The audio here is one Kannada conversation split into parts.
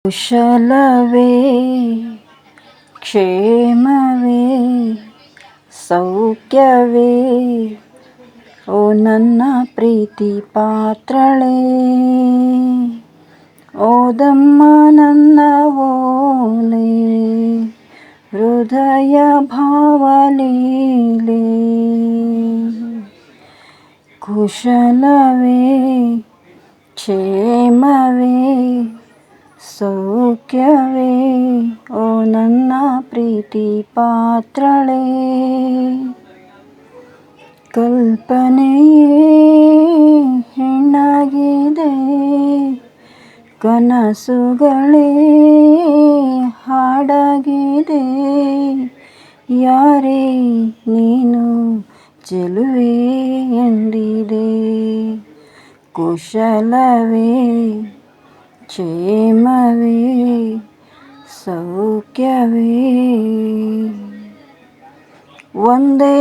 ಕುಶಲವೇ ಕ್ಷೇಮವೇ ಸೌಖ್ಯವೇ ಓ ನನ್ನ ಪ್ರೀತಿ ಪಾತ್ರಳೇ, ಓದಮ್ಮ ನನ್ನ ಓಲೆ ಹೃದಯ ಭಾವಲೀಲೆ. ಕುಶಲವೇ ಕ್ಷೇಮವೇ ಸೌಖ್ಯವೇ ಓ ನನ್ನ ಪ್ರೀತಿ ಪಾತ್ರಳೇ. ಕಲ್ಪನೆಯೇ ಹೆಣ್ಣಾಗಿದೆ, ಕನಸುಗಳೇ ಹಾಡಾಗಿದೆ. ಯಾರೇ ನೀನು ಚೆಲುವೆ ಎಂದಿದೆ. ಕುಶಲವೇ ಕ್ಷೇಮವೇ ಸೌಖ್ಯವೇ. ಒಂದೇ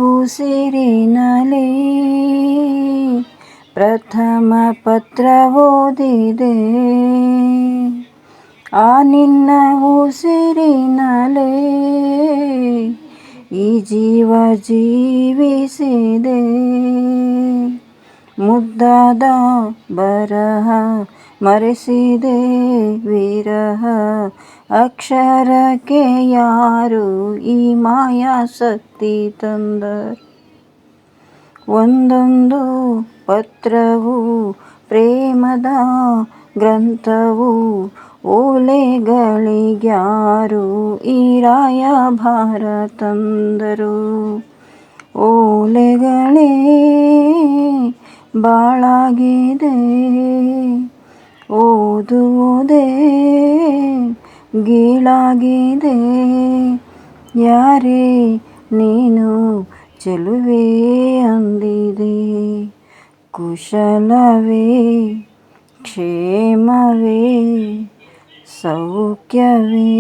ಉಸಿರಿನಲ್ಲಿ ಪ್ರಥಮ ಪತ್ರ ಓದಿದೆ, ಆ ನಿನ್ನ ಉಸಿರಿನಲ್ಲೇ ಈ ಜೀವ ಜೀವಿಸಿದೆ. ಮುದ್ದಾದ ಬರಹ ಮರೆಸಿದೆ ವಿರಹ ಅಕ್ಷರಕ್ಕೆ ಯಾರು ಈ ಮಾಯಾಸಕ್ತಿ ತಂದರು. ಒಂದೊಂದು ಪತ್ರವು ಪ್ರೇಮದ ಗ್ರಂಥವು, ಓಲೆಗಳಿಗ್ಯಾರು ಈ ರಾಯಭಾರ ತಂದರು. ಓಲೆಗಳೇ ಬಾಳಾಗಿದೆ, ಓದುವುದೇ ಗೀಳಾಗಿದೆ. ಯಾರೇ ನೀನು ಚೆಲುವೆ ಅಂದಿದೆ. ಕುಶಲವೇ ಕ್ಷೇಮವೇ ಸೌಖ್ಯವೇ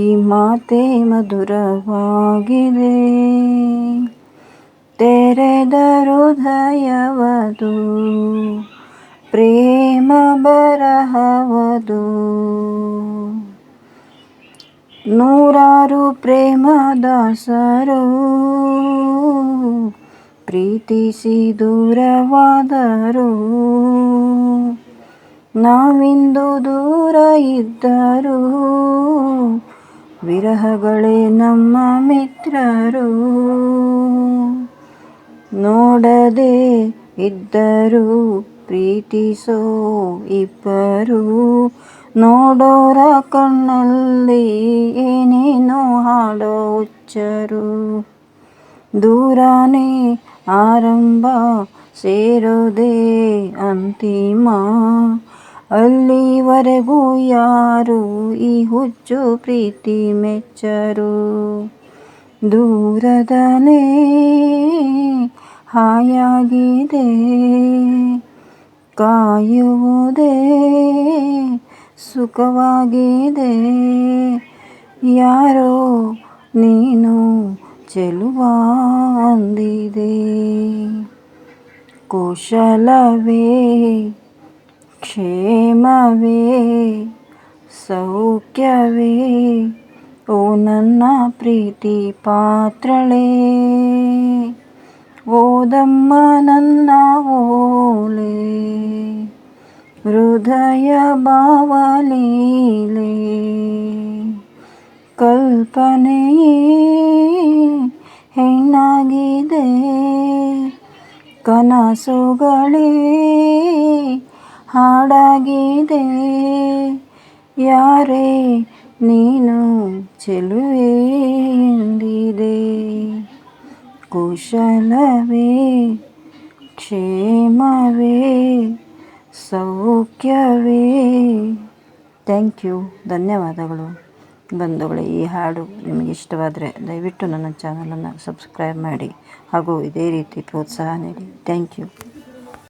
ಈ ಮಾತೆ ಮಧುರವಾಗಿದೆ. ತೆರೆದ ಹೃದಯವದು ಪ್ರೇಮ ಬರಹವದು. ನೂರಾರು ಪ್ರೇಮದಾಸರು ಪ್ರೀತಿಸಿ ದೂರವಾದರು. ನಾವಿಂದು ದೂರ ಇದ್ದರು, ವಿರಹಗಳೇ ನಮ್ಮ ಮಿತ್ರರು. ನೋಡದೆ ಇದ್ದರು ಪ್ರೀತಿಸೋ ಇಬ್ಬರು, ನೋಡೋರ ಕಣ್ಣಲ್ಲಿ ಏನೇನೋ ಹಾಡೋ ಹುಚ್ಚರು. ದೂರನೇ ಆರಂಭ ಸೇರೋದೇ ಅಂತಿಮ, ಅಲ್ಲಿವರೆಗೂ ಯಾರು ಈ ಹುಚ್ಚು ಪ್ರೀತಿ ಮೆಚ್ಚರು. ದೂರದಲೇ ಹಾಯಾಗಿದೆ, ಕಾಯುವುದೇ ಸುಖವಾಗಿದೆ. ಯಾರೋ ನೀನು ಚೆಲುವ ಅಂದಿದೆ. ಕುಶಲವೇ ಕ್ಷೇಮವೇ ಸೌಖ್ಯವೇ ಓ ನನ್ನ ಪ್ರೀತಿ ಪಾತ್ರಳೇ. ಓದಮ್ಮ ನನ್ನ ಓಲೆ ಹೃದಯ ಭಾವಲೀಲೆ. ಕಲ್ಪನೆಯೇ ಹೆಣ್ಣಾಗಿದೆ, ಕನಸುಗಳೇ ಹಾಡಾಗಿದೆ. ಯಾರೇ ನೀನು ಚೆಲುವೆ ಎಂದಿದೆ. ಕುಶಲವೇ ಕ್ಷೇಮವೇ ಸೌಖ್ಯವೇ. ಥ್ಯಾಂಕ್ ಯು, ಧನ್ಯವಾದಗಳು ಬಂಧುಗಳೇ. ಈ ಹಾಡು ನಿಮಗೆ ಇಷ್ಟವಾದರೆ ದಯವಿಟ್ಟು ನನ್ನ ಚಾನಲನ್ನು ಸಬ್ಸ್ಕ್ರೈಬ್ ಮಾಡಿ ಹಾಗೂ ಇದೇ ರೀತಿ ಪ್ರೋತ್ಸಾಹ ನೀಡಿ. Thank you.